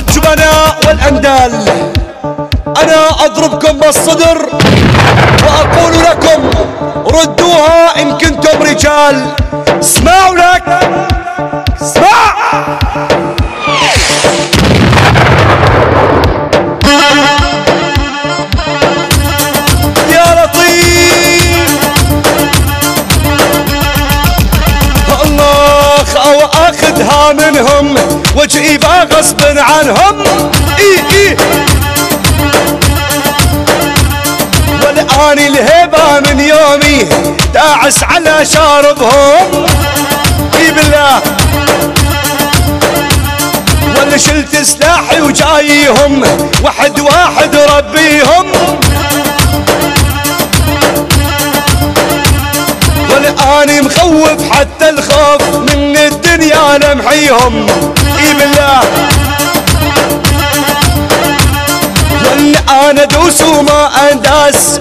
الجبناء والاندال. انا اضربكم بالصدر واقول لكم ردوها ان كنتم رجال. اسمعوا لك، اسمع. يا لطيف الله اخذها منهم واجيبها غصب عنهم. اي والآن الهبة من يومي داعس على شاربهم. اي بالله ولا شلت سلاحي وجايهم واحد واحد ربيهم. والآن مخوف حتى الخوف من الدنيا لمحيهم. اي بالله ولا انا ادوس وما انداس.